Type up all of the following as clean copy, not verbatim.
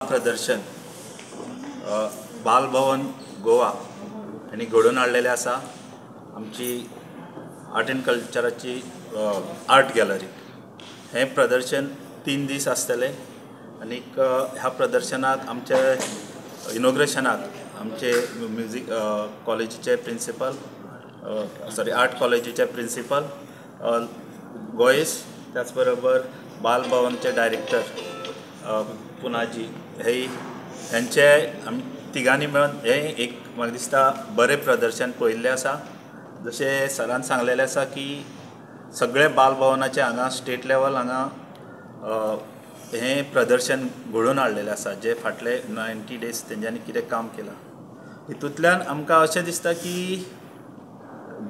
प्रदर्शन बालभवन गोवा यांनी घडून हाडलेलें आसा आमची आर्ट एंड कल्चराची आर्ट गॅलरी। हे प्रदर्शन 3 दीस आसतले आनी ह्या प्रदर्शनाक आमचे इनॉग्रेशनाक आमचे म्युझिक कॉलेजीचे प्रिंसिपल आर्ट कॉलेजीचे प्रिंसिपल गोयस, त्याच बरोबर बालभवनचे डायरेक्टर पुनाजी हेंचे तिगांनी मेळून हे एक म्हाका दिसता बरें प्रदर्शन पळयल्लें आसा। जशें सरान सांगलेलें आसा की सगळे बालभवनाचे हांगा स्टेट लेवल हांगा हें प्रदर्शन घडोवन हाडलेलें आसा, जे फाटले 90 days तेंच्यांनी कितें काम केलां। हितूंतल्यान आमकां अशें दिसता की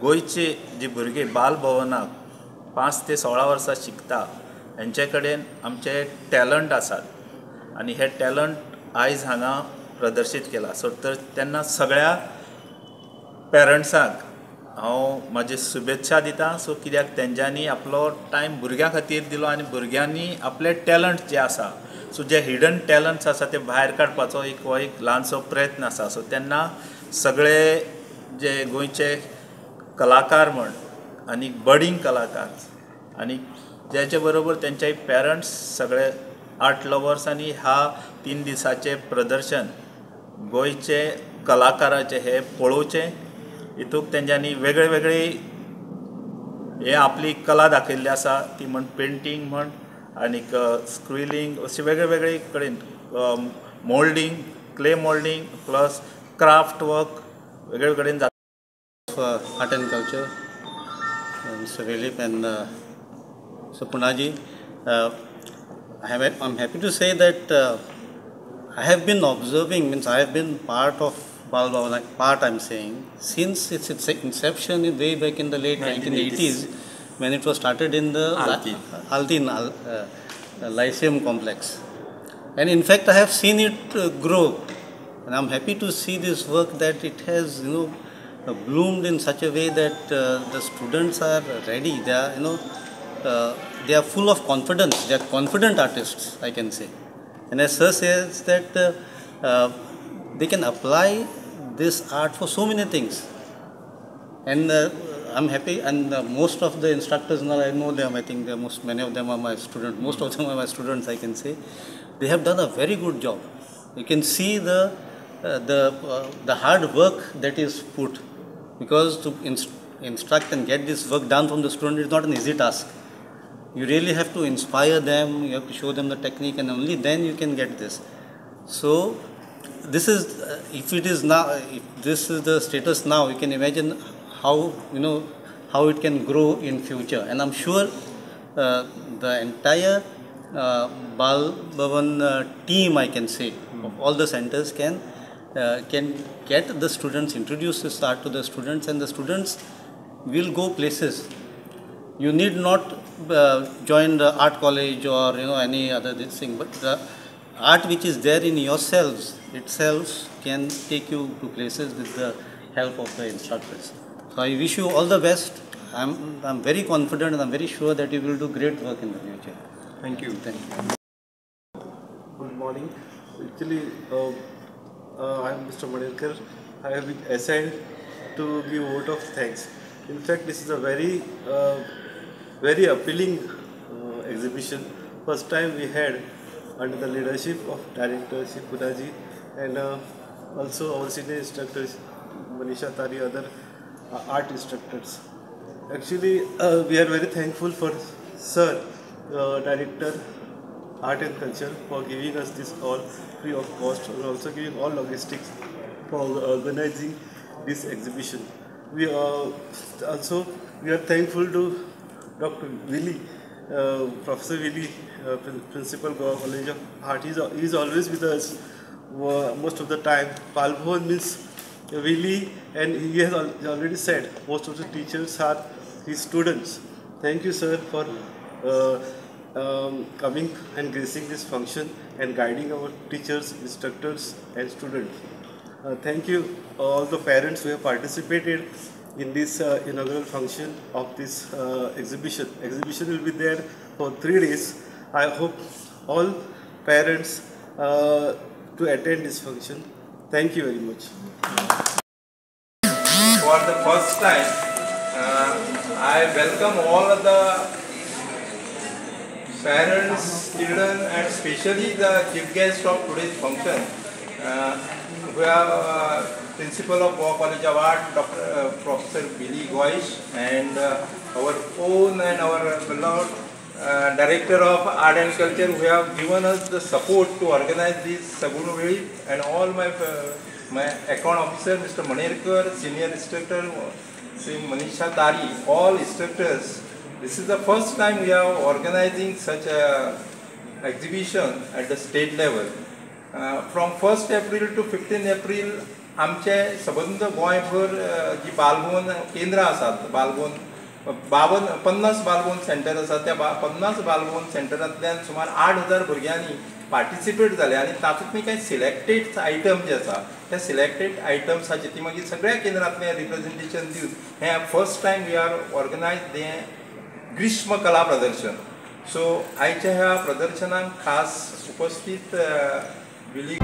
गोंयचे जे भुरगे बालभवनाक 5 ते 16 वर्सां शिकता हेंचे कडेन आमचे टॅलंट आसात आनी हे टॅलंट आयज हांगा प्रदर्शीत केला। सो तर तेन्ना सगळ्या पेरंट्सांक हांव म्हाजी शुभेच्छा दितां। सो कित्याक तेंच्यांनी आपलो टायम भुरग्यां खातीर दिलो आनी भुरग्यांनी आपले टॅलंट जे आसा, सो जे हिडन टॅलंट्स आसा ते भायर काडपाचो हो एक ल्हानसो प्रयत्न आसा। सो तेन्ना सगळे जे गोंयचे कलाकार म्हण आनी बडींग कलाकार आनी ज्याचे बरोबर तेंचे पेरंट्स सगळे आर्ट लवर्स आनी ह्या 3 दिसाचे प्रदर्शन गोंयचे कलाकाराचे हे पळोवचें। हितूंत तेंच्यांनी वेगळे वेगळे हे आपली कला दाखयल्ली आसा, ती म्हण पेंटींग म्हण आनीक स्क्विलिंग अशें वेगळे वेगळे कडेन moulding, clay moulding plus craft work वेगळे कडेन जाता। Art and culture, Mr. Velip and Mr. Punaji. I'm happy to say that I have been observing, means I have been part of Balbhavan, I'm saying, since its inception way back in the late 1980s, when it was started in the Altin Lyceum complex. And in fact, I have seen it grow. And I'm happy to see this work that it has, bloomed in such a way that the students are ready. They are, they are full of confidence. They are confident artists, I can say. And as sir says that they can apply this art for so many things. And I'm happy. And most of the instructors now, I know them. I think many of them are my students. Most of them are my students, I can say. They have done a very good job. You can see the hard work that is put. Because to instruct and get this work done from the student is not an easy task. You really have to inspire them, you have to show them the technique, and only then you can get this. So this is, if this is the status now, you can imagine how, how it can grow in future. And I'm sure the entire Balbhavan team, I can say, of all the centers can get the students, introduce this art to the students, and the students will go places. You need not join the art college or any other thing, but the art which is there in yourselves itself can take you to places with the help of the instructors. So I wish you all the best. I'm very confident and I'm very sure that you will do great work in the future. Thank you. Thank you. Good morning. Actually, I am Mr. Manilkar. I have been assigned to give vote of thanks. In fact, this is a very appealing exhibition. First time we had under the leadership of Director Punaji and also our senior instructors Manisha Tari, other art instructors. Actually, we are very thankful for Sir, Director Art and Culture, for giving us this all free of cost, and also giving all logistics for organizing this exhibition. We are thankful to Dr. Willy, Professor Willy, Principal Goa College of Art. He is always with us most of the time. Balbhavan means Willy, and he has already said most of the teachers are his students. Thank you, sir, for coming and gracing this function and guiding our teachers, instructors and students. Thank you all the parents who have participated in this inaugural function of this exhibition. Exhibition will be there for 3 days. I hope all parents to attend this function. Thank you very much. For the first time, I welcome all of the parents, children, and especially the chief guest of today's function. We have Principal of Goa College of Art, Dr. Professor Billy Goish, and our own and our beloved Director of Art and Culture, who have given us the support to organize this Sagunveli, and all my account officer, Mr. Manerkar, senior instructor, Sri Manisha Tari, all instructors. This is the first time we are organizing such a exhibition at the state level. From 1st April to 15th April, आमचे सबंद गोंयभर जी बालभवन केंद्रां आसात, Bal Bhavan 50 Bal Bhavan centre आसा, त्या 50 बालभवन सेंटरांतल्यान सुमार 8000 भुरग्यांनी participate जाले आनी तातूंतली कांय सिलेक्टेड आयटम जे आसा त्या सिलेक्टेड आयटम्साचे ती मागीर सगळ्या केंद्रांतलें रिप्रेझेंटेशन दिवन हें first time we are organise हें ग्रीष्म कला प्रदर्शन. सो आयच्या ह्या प्रदर्शनाक खास उपस्थित विली